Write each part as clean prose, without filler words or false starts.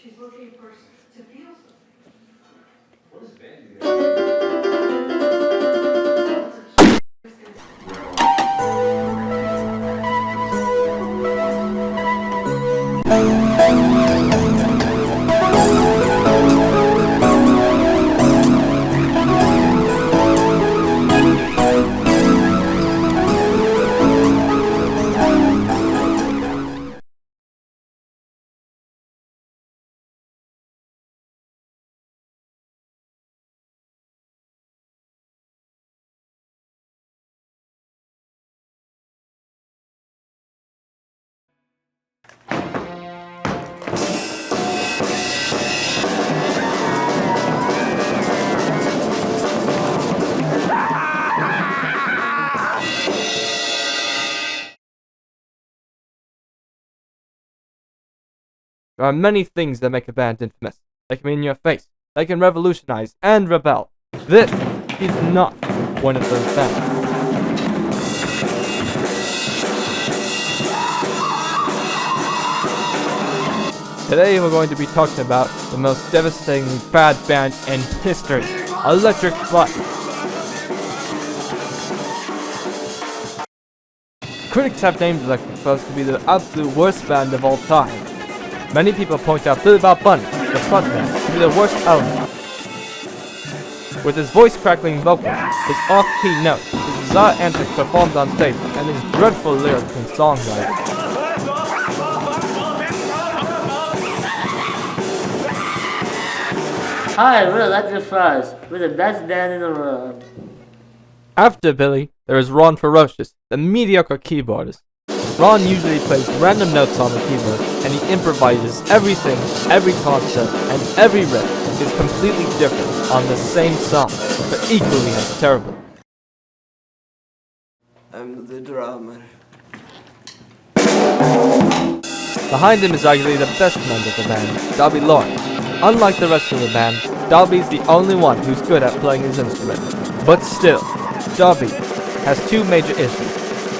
She's looking for to feel something. What is Benji? There are many things that make a band infamous. They can be in your face. They can revolutionize and rebel. This is not one of those bands. Today we're going to be talking about the most devastatingly bad band in history, Electric Fuzz. Critics have named Electric Fuzz to be the absolute worst band of all time. Many people point out Billy Bob Bunny, the frontman, to be the worst element. With his voice crackling vocals, his off-key notes, his bizarre antics performed on stage, and his dreadful lyrics and songwriting. Hi, we're Electric Fuzz. We're the best band in the world. After Billy, there is Ron Ferocious, the mediocre keyboardist. Ron usually plays random notes on the keyboard, and he improvises everything, every concert, and every riff is completely different on the same song, but equally as terrible. I'm the drummer. Behind him is arguably the best member of the band, Darby Lawrence. Unlike the rest of the band, Darby's the only one who's good at playing his instrument. But still, Darby has two major issues.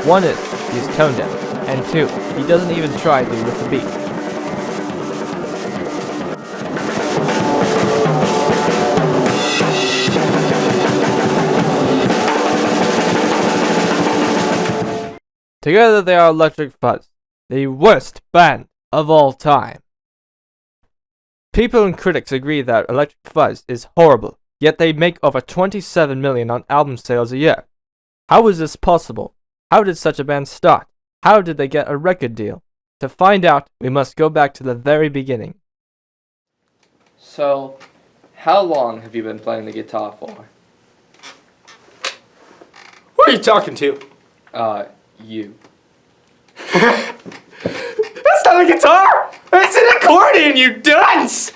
One is, he is tone deaf, and two, he doesn't even try to with the beat. Together they are Electric Fuzz, the worst band of all time. People and critics agree that Electric Fuzz is horrible, yet they make over 27 million on album sales a year. How is this possible? How did such a band start? How did they get a record deal? To find out, we must go back to the very beginning. So, how long have you been playing the guitar for? Who are you talking to? You. That's not a guitar! It's an accordion, you dunce!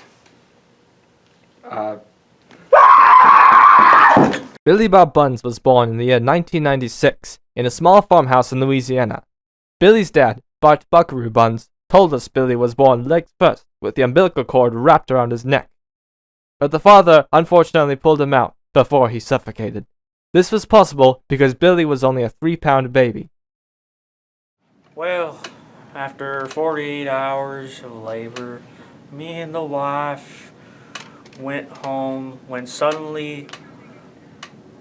Billy Bob Buns was born in the year 1996 in a small farmhouse in Louisiana. Billy's dad, Bart Buckaroo Buns, told us Billy was born legs first with the umbilical cord wrapped around his neck. But the father unfortunately pulled him out before he suffocated. This was possible because Billy was only a 3-pound baby. Well, after 48 hours of labor, me and the wife went home when suddenly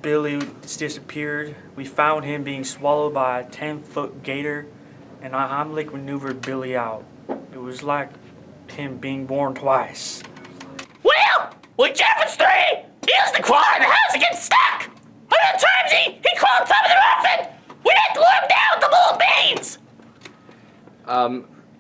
Billy disappeared. We found him being swallowed by a 10-foot gator, and I Heimlich maneuvered Billy out. It was like him being born twice. Well, With Jeffer's 3, he used to crawl in the house and get stuck. Other times he crawled on top of the roof and we had to glue him down with the little beans.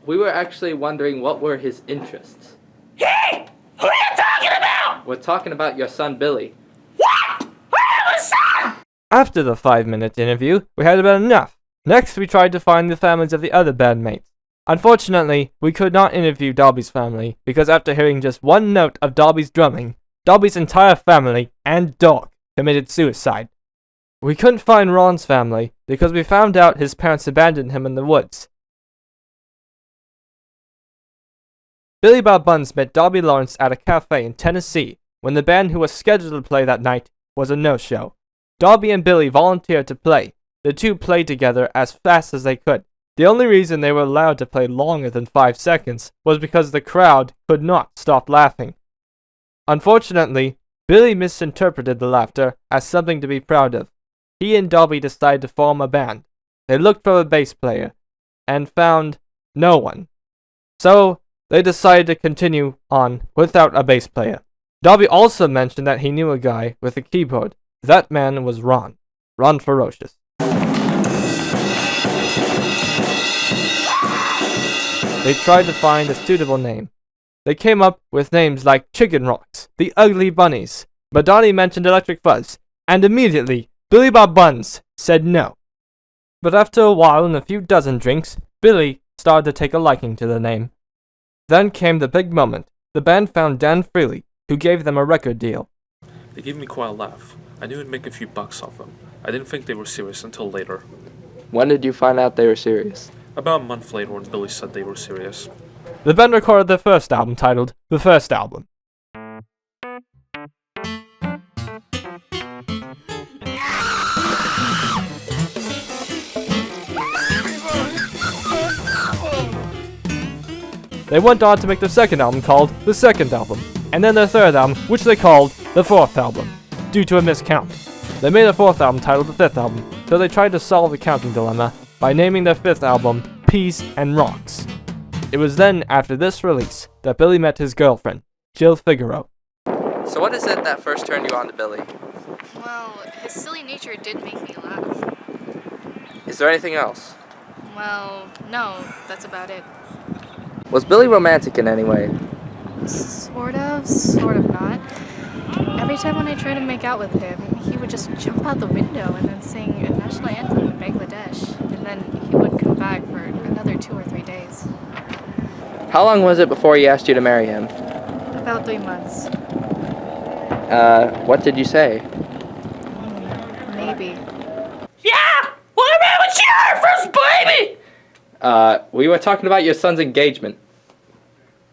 We were actually wondering what were his interests. Hey, who are you talking about? We're talking about your son, Billy. What? I have a son! After the 5-minute interview, we had about enough. Next, we tried to find the families of the other bandmates. Unfortunately, we could not interview Dobby's family because after hearing just one note of Dobby's drumming, Dobby's entire family and dog committed suicide. We couldn't find Ron's family because we found out his parents abandoned him in the woods. Billy Bob Buns met Dobby Lawrence at a cafe in Tennessee when the band who was scheduled to play that night was a no-show. Dobby and Billy volunteered to play. The two played together as fast as they could. The only reason they were allowed to play longer than 5 seconds was because the crowd could not stop laughing. Unfortunately, Billy misinterpreted the laughter as something to be proud of. He and Dobby decided to form a band. They looked for a bass player and found no one. So, they decided to continue on without a bass player. Dobby also mentioned that he knew a guy with a keyboard. That man was Ron. Ron Ferocious. They tried to find a suitable name. They came up with names like Chicken Rocks, the Ugly Bunnies, but Donnie mentioned Electric Fuzz, and immediately, Billy Bob Buns said no. But after a while and a few dozen drinks, Billy started to take a liking to the name. Then came the big moment. The band found Dan Freely, who gave them a record deal. They gave me quite a laugh. I knew I'd make a few bucks off them. I didn't think they were serious until later. When did you find out they were serious? About a month later when Billy said they were serious. The band recorded their first album titled The First Album. They went on to make their second album called The Second Album, and then their third album, which they called The Fourth Album, due to a miscount. They made a fourth album titled The Fifth Album, so they tried to solve the counting dilemma by naming their fifth album Peas and Rocks. It was then, after this release, that Billy met his girlfriend, Jill Figaro. So what is it that first turned you on to Billy? Well, his silly nature did make me laugh. Is there anything else? Well, no, that's about it. Was Billy romantic in any way? Sort of not. Every time when I tried to make out with him, he would just jump out the window and then sing a national anthem in Bangladesh, and then he wouldn't come back for another 2 or 3 days. How long was it before he asked you to marry him? About 3 months. What did you say? Maybe. Yeah! What about with your first baby? We were talking about your son's engagement.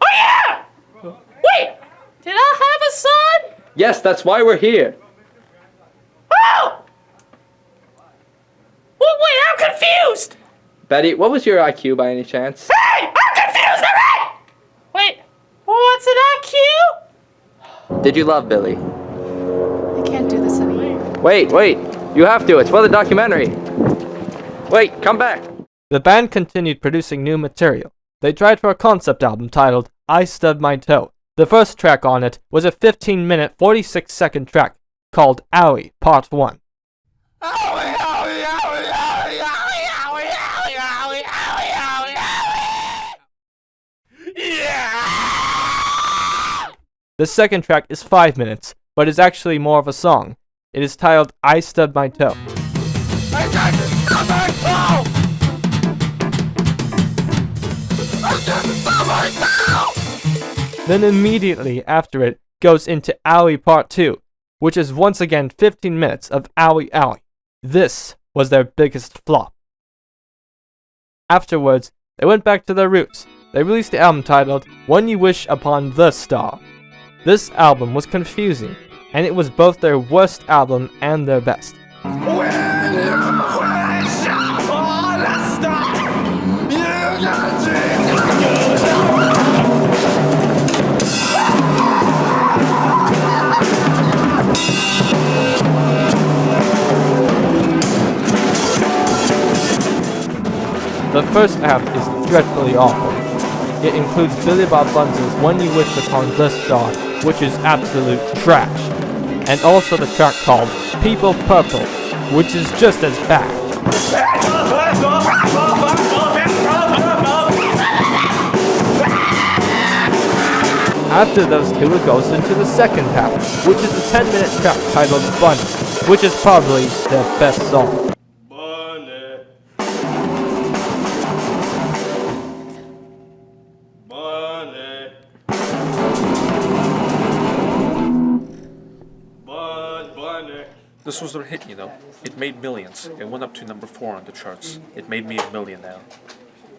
Oh yeah! Wait! Did I have a son? Yes, that's why we're here. Oh! Well, wait, I'm confused! Betty, what was your IQ by any chance? Hey! I'm confused already! Wait, what's an IQ? Did you love Billy? I can't do this anymore. Wait, you have to, it's for the documentary. Wait, come back. The band continued producing new material. They tried for a concept album titled I Stubbed My Toe. The first track on it was a 15-minute, 46-second track called Owie Part 1. Owie, owie, owie, owie, owie, owie, owie, owie, owie, owie, owie. Yeah! The second track is 5 minutes, but is actually more of a song. It is titled I Stubbed My Toe. I just stubbed my toe! I just stubbed my toe! Then immediately after it goes into Owie Part 2, which is once again 15 minutes of Owie Owie. This was their biggest flop. Afterwards, they went back to their roots. They released the album titled When You Wish Upon the Star. This album was confusing, and it was both their worst album and their best. When you wish upon a star, you got The first half is dreadfully awful. It includes Billy Bob Buns' When You Wish Upon the Star, which is absolute trash, and also the track called People Purple, which is just as bad. After those two, it goes into the second half, which is the 10-minute track titled Bunny, which is probably their best song. Bunny. Bunny. This was their hit, you know. It made millions. It went up to number 4 on the charts. It made me $1 million now.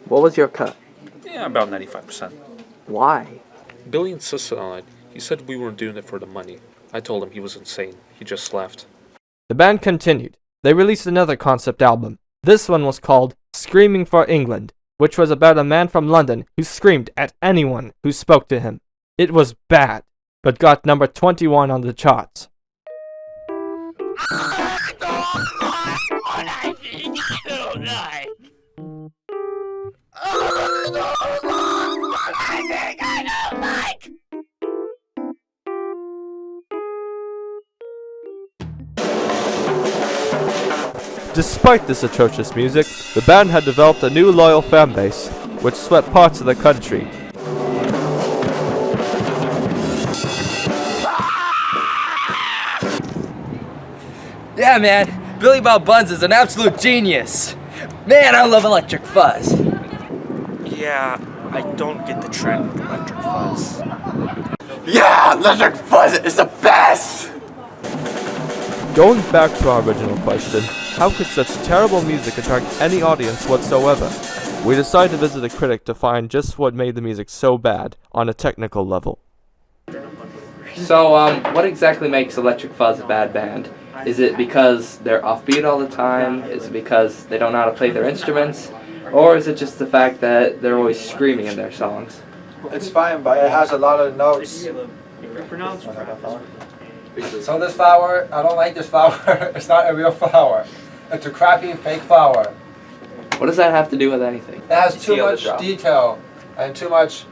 What was your cut? Yeah, about 95%. Why? Billy insisted on it. He said we weren't doing it for the money. I told him he was insane. He just laughed. The band continued. They released another concept album. This one was called Screaming for England, which was about a man from London who screamed at anyone who spoke to him. It was bad, but got number 21 on the charts. Despite this atrocious music, the band had developed a new loyal fan base, which swept parts of the country. Yeah, man. Billy Bob Buns is an absolute genius. Man, I love Electric Fuzz. Yeah, I don't get the trend with Electric Fuzz. Yeah, Electric Fuzz is the best! Going back to our original question, how could such terrible music attract any audience whatsoever? We decided to visit a critic to find just what made the music so bad on a technical level. So, what exactly makes Electric Fuzz a bad band? Is it because they're offbeat all the time? Is it because they don't know how to play their instruments? Or is it just the fact that they're always screaming in their songs? It's fine, but it has a lot of notes. So this flower, I don't like this flower. It's not a real flower. It's a crappy fake flower. What does that have to do with anything? It has too much detail and too much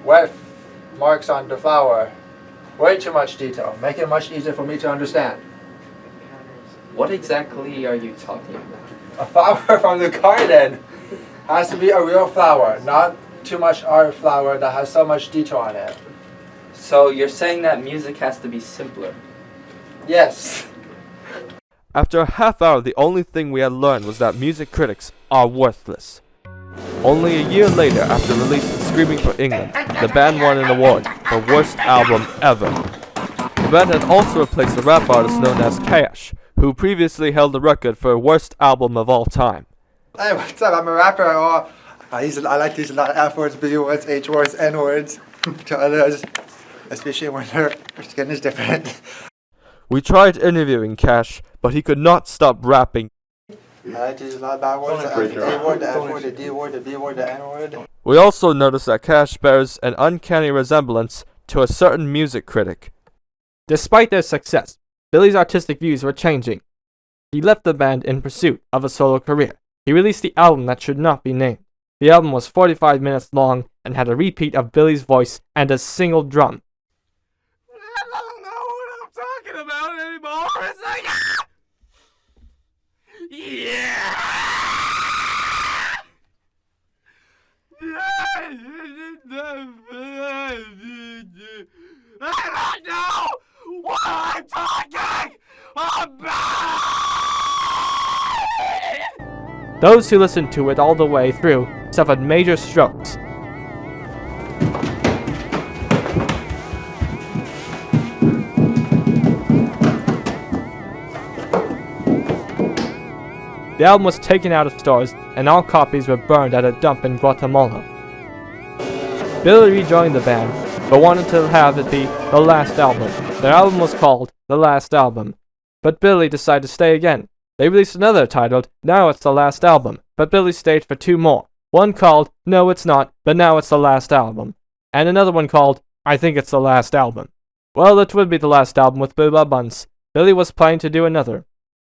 wet marks on the flower. Way too much detail. Make it much easier for me to understand. What exactly are you talking about? A flower from the garden has to be a real flower, not too much art flower that has so much detail on it. So you're saying that music has to be simpler? Yes. After a half hour, the only thing we had learned was that music critics are worthless. Only a year later, after releasing Screaming for England, the band won an award for Worst Album Ever. The band had also replaced a rap artist known as Cash, who previously held the record for Worst Album of all time. Hey, what's up? I'm a rapper. I like to use a lot of F words, B words, H words, N words to others, especially when their skin is different. We tried interviewing Cash, but he could not stop rapping. I like to use a lot of bad words, the A word, the F word, the D word, the B word, the N word. We also noticed that Cash bears an uncanny resemblance to a certain music critic. Despite their success, Billy's artistic views were changing. He left the band in pursuit of a solo career. He released the album that should not be named. The album was 45 minutes long and had a repeat of Billy's voice and a single drum. I don't know what I'm talking about anymore. It's like, yeah. I don't know what I'm talking about. Those who listened to it all the way through suffered major strokes. The album was taken out of stores, and all copies were burned at a dump in Guatemala. Billy rejoined the band, but wanted to have it be the last album. Their album was called The Last Album, but Billy decided to stay again. They released another titled Now It's the Last Album, but Billy stayed for two more. One called No It's Not, but Now It's the Last Album, and another one called I Think It's the Last Album. Well, it would be the last album with Billy Bob Buns. Billy was planning to do another,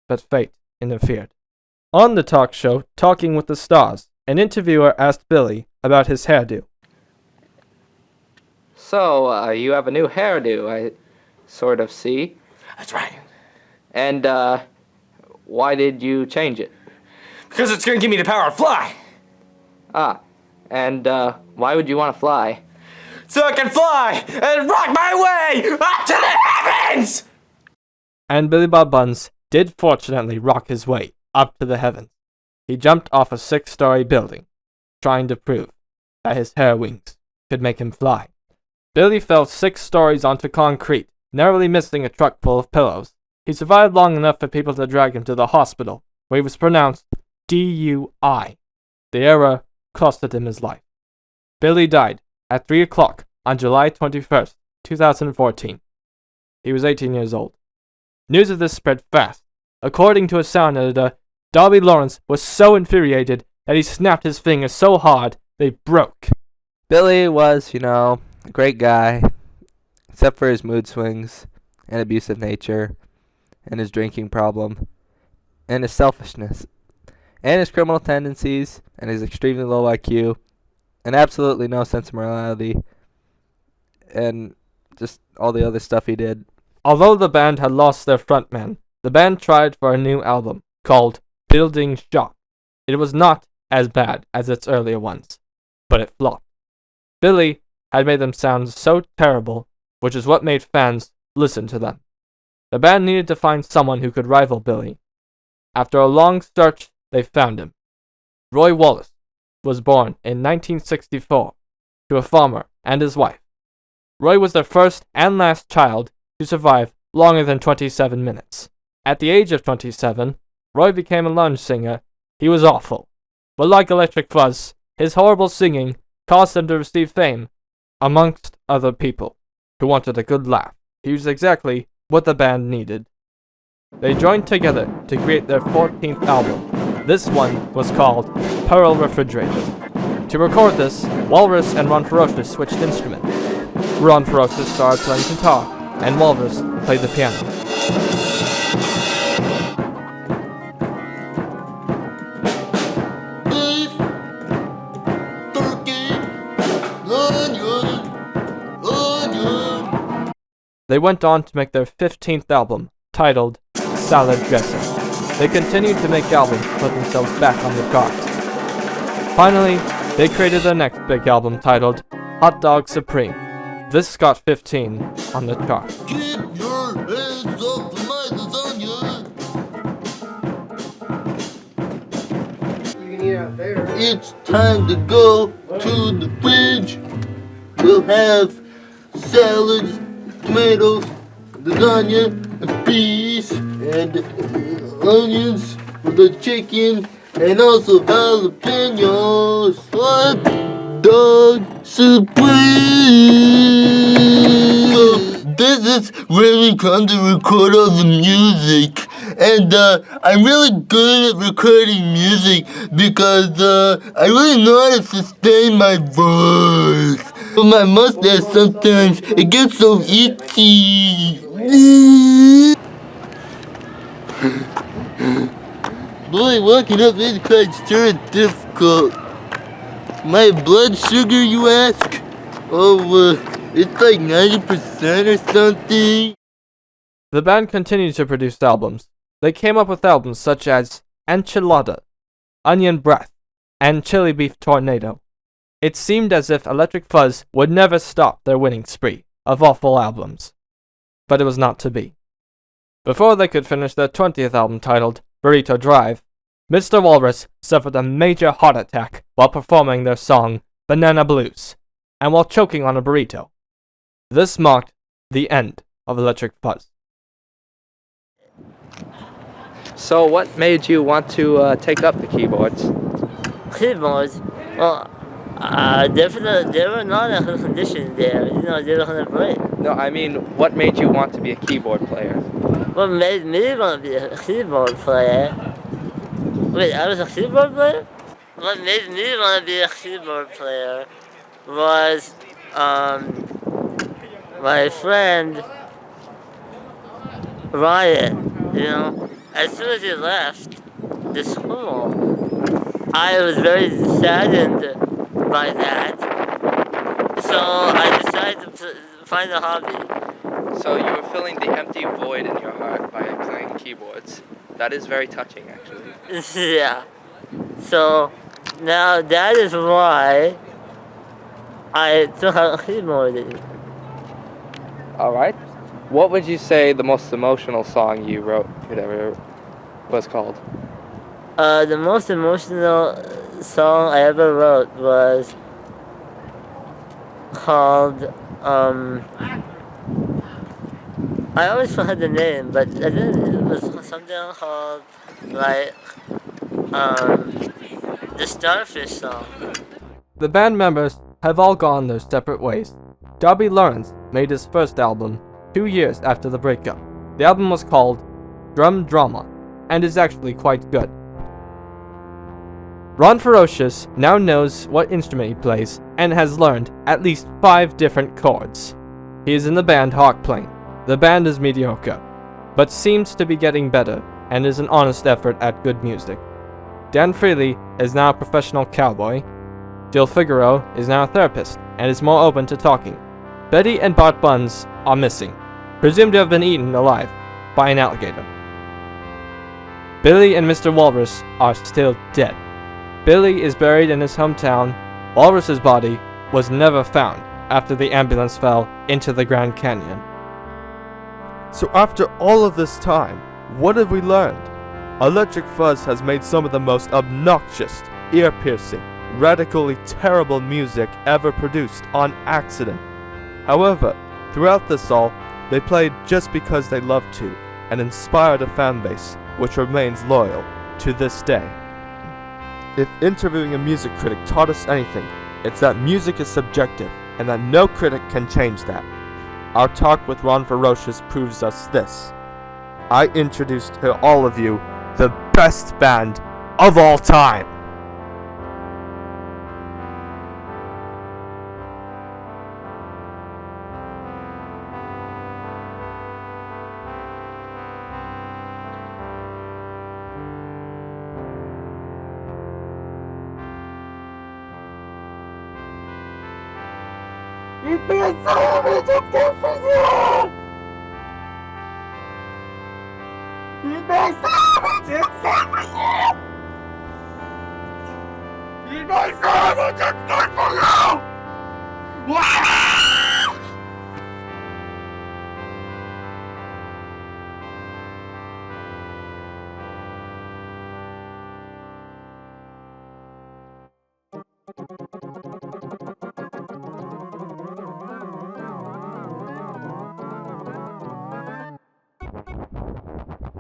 but fate interfered. On the talk show, Talking with the Stars, an interviewer asked Billy about his hairdo. So, you have a new hairdo, I sort of see. That's right. And, why did you change it? Because it's gonna give me the power to fly. Ah, and, why would you want to fly? So I can fly and rock my way up to the heavens! And Billy Bob Buns did fortunately rock his way up to the heavens. He jumped off a 6-story building, trying to prove that his hair wings could make him fly. Billy fell 6 stories onto concrete, narrowly missing a truck full of pillows. He survived long enough for people to drag him to the hospital, where he was pronounced DUI. The error costed him his life. Billy died at 3 o'clock on July 21st, 2014. He was 18 years old. News of this spread fast. According to a sound editor, Darby Lawrence was so infuriated that he snapped his fingers so hard they broke. Billy was, a great guy, except for his mood swings and abusive nature and his drinking problem and his selfishness and his criminal tendencies and his extremely low IQ and absolutely no sense of morality and just all the other stuff he did. Although the band had lost their frontman, the band tried for a new album called Building Shock. It was not as bad as its earlier ones, but it flopped. Billy had made them sound so terrible, which is what made fans listen to them. The band needed to find someone who could rival Billy. After a long search, they found him. Roy Wallace was born in 1964 to a farmer and his wife. Roy was their first and last child to survive longer than 27 minutes. At the age of 27, Roy became a lounge singer. He was awful. But like Electric Fuzz, his horrible singing caused him to receive fame amongst other people who wanted a good laugh. He was exactly what the band needed. They joined together to create their 14th album. This one was called Pearl Refrigerator. To record this, Walrus and Ron Ferocious switched instruments. Ron Ferocious started playing guitar, and Walrus played the piano. Beef, turkey, onion. They went on to make their 15th album, titled Salad Dressing. They continued to make albums to put themselves back on the charts. Finally, they created their next big album titled Hot Dog Supreme. This got 15 on the chart. Keep your hands off my lasagna. You can eat out there. It's time to go to the fridge. We'll have salads, tomatoes, lasagna, and peas, and onions with the chicken, and also jalapenos. Hot Dog Supreme. This is where we come to record all the music. And I'm really good at recording music because I really know how to sustain my voice. But my mustache sometimes, it gets so itchy. Boy, walking up is quite sure difficult. My blood sugar, you ask? Oh, it's like 90% or something. The band continued to produce albums. They came up with albums such as Enchilada, Onion Breath, and Chili Beef Tornado. It seemed as if Electric Fuzz would never stop their winning spree of awful albums. But it was not to be. Before they could finish their 20th album titled Burrito Drive, Mr. Walrus suffered a major heart attack while performing their song Banana Blues, and while choking on a burrito. This marked the end of Electric Fuzz. So what made you want to take up the keyboards? Keyboards? Well, definitely, there were not a condition there. They were on a break. No, I mean, what made you want to be a keyboard player? What made me want to be a keyboard player? Wait, I was a keyboard player? What made me want to be a keyboard player was my friend Ryan. As soon as he left the school, I was very saddened by that. So I decided to find a hobby. So you were filling the empty void in your heart by playing keyboards. That is very touching, actually. Yeah. So now that is why I took out keyboarding. Alright. What would you say the most emotional song you wrote ever was called? The most emotional song I ever wrote was called, I always forget the name, but I think it was something called, like, the Starfish song. The band members have all gone their separate ways. Darby Lawrence made his first album 2 years after the breakup. The album was called Drum Drama, and is actually quite good. Ron Ferocious now knows what instrument he plays, and has learned at least 5 different chords. He is in the band Hawk Plane. The band is mediocre, but seems to be getting better, and is an honest effort at good music. Dan Freely is now a professional cowboy. Jill Figaro is now a therapist, and is more open to talking. Betty and Bart Buns are missing, presumed to have been eaten alive by an alligator. Billy and Mr. Walrus are still dead. Billy is buried in his hometown. Walrus's body was never found after the ambulance fell into the Grand Canyon. So after all of this time, what have we learned? Electric Fuzz has made some of the most obnoxious, ear-piercing, radically terrible music ever produced on accident. However, throughout this all, they played just because they loved to, and inspired a fanbase which remains loyal to this day. If interviewing a music critic taught us anything, it's that music is subjective, and that no critic can change that. Our talk with Ron Ferocious proves us this. I introduced to all of you the best band of all time. You've been so much good for you! You've been so much good for you! You've been so